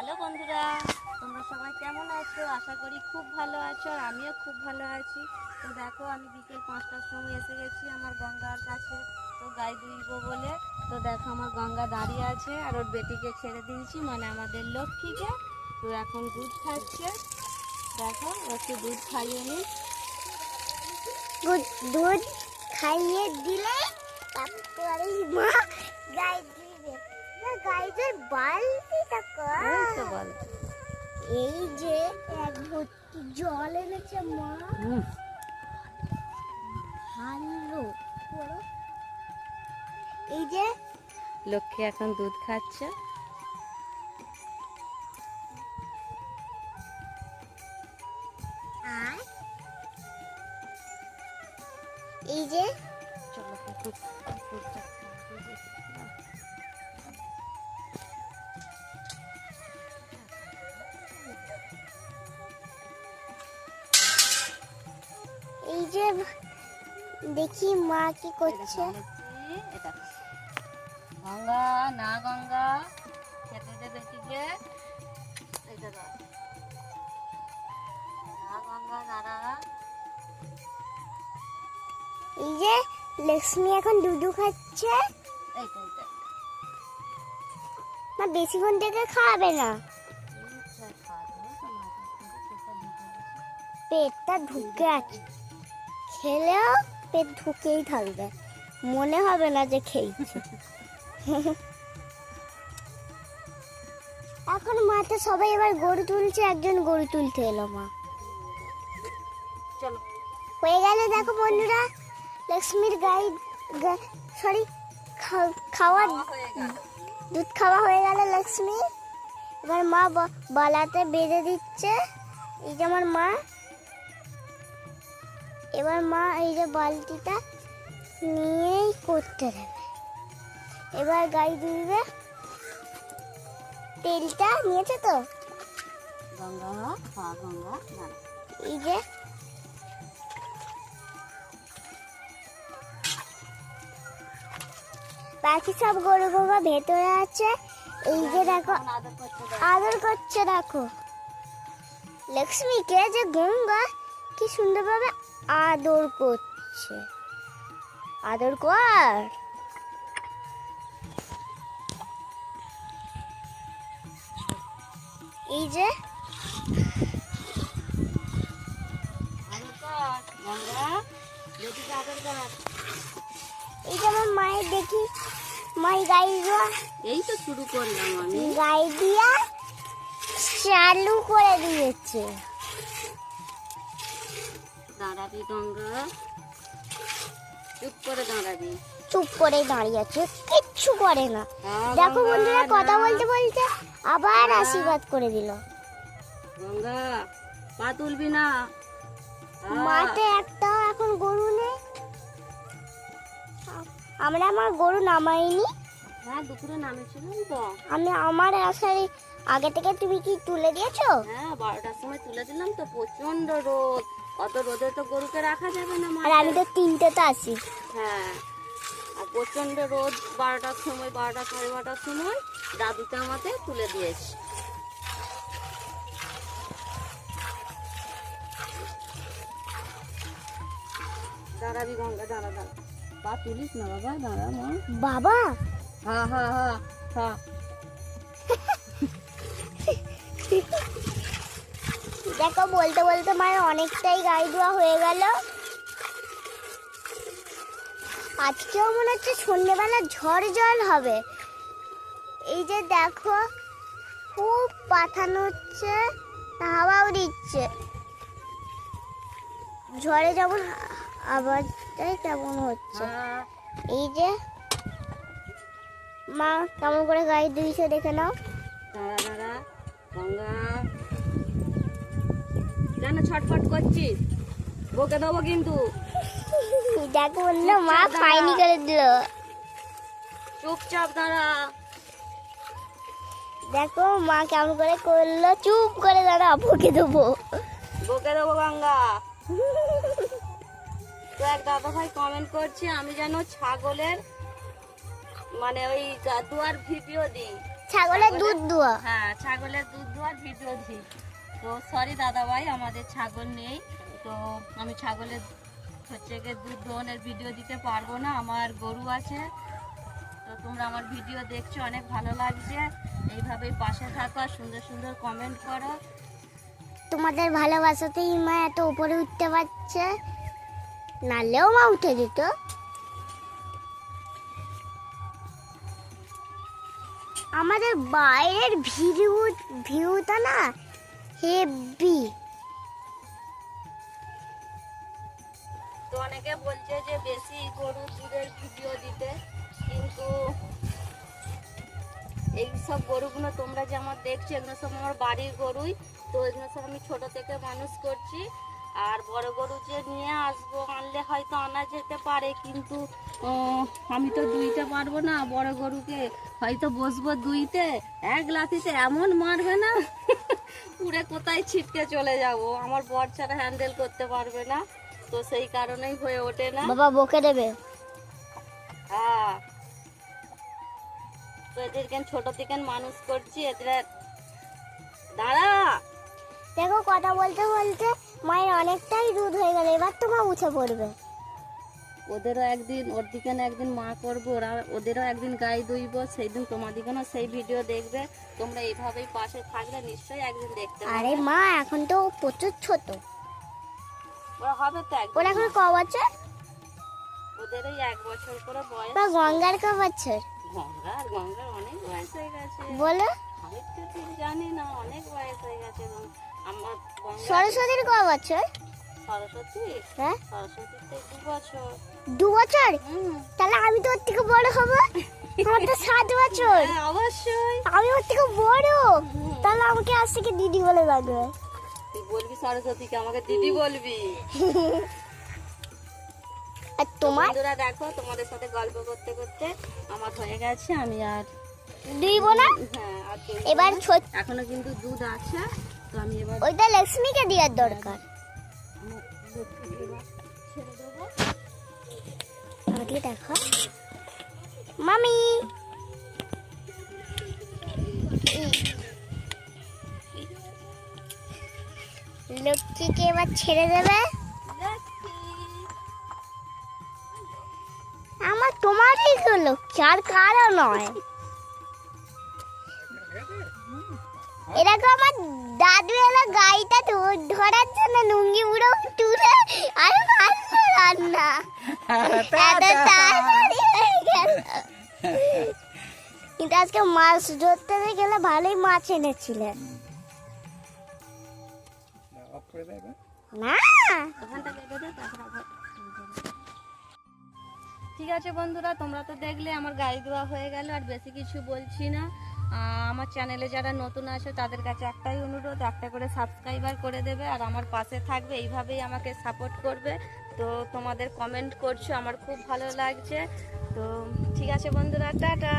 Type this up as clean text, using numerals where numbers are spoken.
Hello বন্ধুরা, তোমরা সবাই কেমন আছো? আশা করি খুব ভালো আছো, আর আমিও খুব ভালো আছি। তো দেখো, আমি বিকেল 5টার সময় এসে গেছি আমার গঙ্গার কাছে। তো গাই দুইবো বলে, তো দেখো আমার গঙ্গা দাঁড়িয়ে আছে, আর ওর বেটিকে ছেড়ে দিয়েছি, মানে আমাদের লক্ষ্মীকে। তো এখন দুধ খাচ্ছে। দেখো, একটু দুধ খাইয়ে নি। দুধ খাইয়ে দিলে তারপরে মা গাই দিবে না। গাইদের বালতিটা এই তো বল। এই যে এক ভর্তি জল এনেছে মা। ভালো এই যে লক্ষ্মী এখন দুধ খাচ্ছে। আর এই যে চলো দুধটা এই যে দেখি মা কি করছে। এটা গঙ্গা না, গঙ্গা খেতে দে বেটিকে। এটা দাও না, গঙ্গা দাঁড়া। এই যে লক্ষ্মী এখন দুধু খাচ্ছে। এইটা এইটা মা বেশিক্ষণ থেকে খাবে না, পেটটা ঢুকে আছে। খেলেও পেট ঢুকেই থাকবে, মনে হবে না যে খেয়েছে। এখন মাঠে সবাই এবার গরু তুলছে, একজন গরু তুলতে এলো মা। চলো হয়ে গেল দেখো বন্ধুরা, লক্ষ্মীর গাই সরি খাওয়া হয়ে গেল। দুধ খাওয়া হয়ে গেল লক্ষ্মী। এবার মা বালাতে বেঁধে দিচ্ছে। এই যে আমার মা, এবার মা এই যে বালতিটা নিয়েই করতে দেবে। এবার গাই দিবে, তেলটা নিয়েছে তো। গঙ্গা খা, গঙ্গা দাঁড়া। এই যে বাকি সব গরু বাবা ভেতরে আছে। এই যে দেখো আদর করতে দাও। আদর করছে, দেখো লক্ষ্মীকে যে গঙ্গা কি সুন্দরভাবে আদর করছে। আদর কর। এই যে আদর কর গঙ্গা, বেটিকে আদর কর। এই যে আমার মায়ের দেখি মায়ের গাই এই তো শুরু করলাম আমি। গাই দিয়া চালু করে দিয়েছে। দাঁড়াবি গঙ্গা, চুপ করে দাঁড়াবি। চুপ করে দাঁড়িয়ে আছে, কিচ্ছু করে না। হ্যাঁ, দেখো গঙ্গা, বন্ধুরা, কথা না। বলতে বলতে আবার না। আশীর্বাদ করে দিল। গঙ্গা পা তুলবি না। মাঠে একটাও এখন গরু নেই। আমরা আমার গরু নামাইনি। হ্যাঁ, দুপুরে নামেছিলাম তো। আমি আমার আসার আগে থেকে তুমি কি তুলে দিয়েছো? হ্যাঁ, 12টার সময় তুলে দিলাম তো। প্রচন্ড রোদ, অত রোদে তো গরুকে রাখা যাবে না আর আমি তো 3টেতে আসি। হ্যাঁ, আর প্রচন্ড রোদ। 12টার সময়, 12টা সাড়ে 12টার সময় দাদুকে আমাকে তুলে দিয়েছে। দাঁড়াবি গঙ্গা, দাঁড়া দাঁড়া, পা তুলিস না বাবা, দাঁড়া মা। বাবা হ্যাঁ হ্যাঁ হ্যাঁ হ্যাঁ। দেখো, বলতে বলতে মায়ের অনেকটাই গাই ধোয়া হয়ে গেল। আজকেও মনে হচ্ছে সন্ধ্যেবেলা ঝড় জল হবে। এই যে দেখো, খুব পাঠানো হচ্ছে, হাওয়াও দিচ্ছে। ঝড়ে যেমন আওয়াজটাই তেমন হচ্ছে। হ্যাঁ, এই যে মা কেমন করে গাই দিয়েছে দেখে নাও। দাঁড়া দাঁড়া গঙ্গা, কেন ছটফট করছিস? বকে দেবো কিন্তু। দেখো বললো মা ফাইনি করে দিল। চুপচাপ দাঁড়া। দেখো মা কেমন করে করলো, চুপ করে দাঁড়া, বকে দেবো। বকে দেবো গঙ্গা। তো এক দাদা ভাই কমেন্ট করছে আমি যেন ছাগলের মানে ওই দুয়ার ভিডিও দিই। ছাগলের দুধ দুয়া। হ্যাঁ, ছাগলের দুধ দোয়ার ভিডিও দিই। তো সরি দাদা ভাই, আমাদের ছাগল নেই, তো আমি ছাগলের হচ্ছে গিয়ে দুধ দোয়ানোর ভিডিও দিতে পারবো না। আমার গরু আছে, তো তোমরা আমার ভিডিও দেখছো, অনেক ভালো লাগছে। এইভাবেই পাশে থাকো আর সুন্দর সুন্দর কমেন্ট করো। তোমাদের ভালোবাসাতেই মা এত উপরে উঠতে পারছে, নাহলেও মা উঠে দিত। আমাদের বাইরের ভিউটা না হেভি। তো অনেকে বলছে যে বেশি গরু দুধের ভিডিও দিতে, কিন্তু এই সব গরুগুলো তোমরা যে আমার দেখছো, এগুলো সব আমার বাড়ির গরুই। তো এগুলো সব আমি ছোট থেকে মানুষ করছি। আর বড় গরু যে নিয়ে আসবো, আনলে হয়তো আনা যেতে পারে, কিন্তু আমি তো দুইতে পারবো না। বড় গরুকে হয়তো বসবো দুইতে, এক লাথিতে এমন মারবে না উড়ে কোথায় ছিটকে চলে যাব। আমার বর ছাড়া হ্যান্ডেল করতে পারবে না, তো সেই কারণেই হয়ে ওঠে না। বাবা বকে দেবে। হ্যাঁ, তো এদেরকে ছোট থেকে মানুষ করছি। এদের দাঁড়া, দেখো কথা বলতে বলতে মায়ের অনেকটাই দুধ হয়ে গেল, এবার তো মা উঠে পড়বে। ওদেরও একদিন, ওর দিকে না একদিন মা করবো, ওদেরও একদিন গায়ে দুইব, সেই দিন তোমাদিকে না সেই ভিডিও দেখবে। তোমরা এইভাবেই পাশে থাকলে নিশ্চয়ই একদিন দেখতে পাবে। আরে মা এখন তো ও প্রচুর ছোট, ওরা হবে তো একদিন। ওর এখন ক বছর? ওদের ওই 1 বছর করে বয়স। বা গঙ্গার ক বছর গঙ্গার অনেক বয়স হয়ে গেছে। বলো? আমি তো ঠিক জানি না, অনেক বয়স হয়ে গেছে। আমার গঙ্গা, সরস্বতীর ক বছর? সরস্বতী, হ্যাঁ সরস্বতীর তো 2 বছর। 2 বছর? হুম, তাহলে আমি তো ওর থেকে বড় হবো। আমার তো 7 বছর। হ্যাঁ, অবশ্যই। আমি ওর থেকে বড়, তাহলে আমাকে আজ থেকে দিদি বলে লাগবে। তুই বলবি সরস্বতীকে, আমাকে দিদি বলবি। আর তোমার বন্ধুরা দেখো, তোমাদের সাথে গল্প করতে করতে আমার হয়ে গেছে। আমি আর দিব না। হ্যাঁ, আর দুধ এবার দেবো। ছোট এখনো কিন্তু দুধ আছে, তো আমি এবার ওইটা লক্ষ্মীকে দেওয়ার দরকার। আমার দুধকে এবার ছেড়ে দেবো। আমাকে দেখো মামি, লক্ষ্মীকে এবার ছেড়ে দেবে। লক্ষ্মী, আমার তোমারই তো লক্ষ্মী, আর কারো নয়। এরকম আমার দাদু এলো গাড়িটা ধরার জন্য, লুঙ্গি পুরো তুলে আর মারলো রান্না। এত তাড়াতাড়ি হয়ে গেল। কিন্তু আজকে মাছ ধরতে গেলে ভালোই মাছ এনেছিলেন না? ওখানটা কেটে দে, তারপর আবার ঠিক আছে বন্ধুরা, তোমরা তো দেখলে আমার গায়ে দেওয়া হয়ে গেল। আর বেশি কিছু বলছি না। আমার চ্যানেলে যারা নতুন আছে তাদের কাছে একটাই অনুরোধ, একটা করে সাবস্ক্রাইবার করে দেবে আর আমার পাশে থাকবে, এইভাবেই আমাকে সাপোর্ট করবে। তো তোমাদের কমেন্ট করছো, আমার খুব ভালো লাগছে। তো ঠিক আছে বন্ধুরা, টাটা।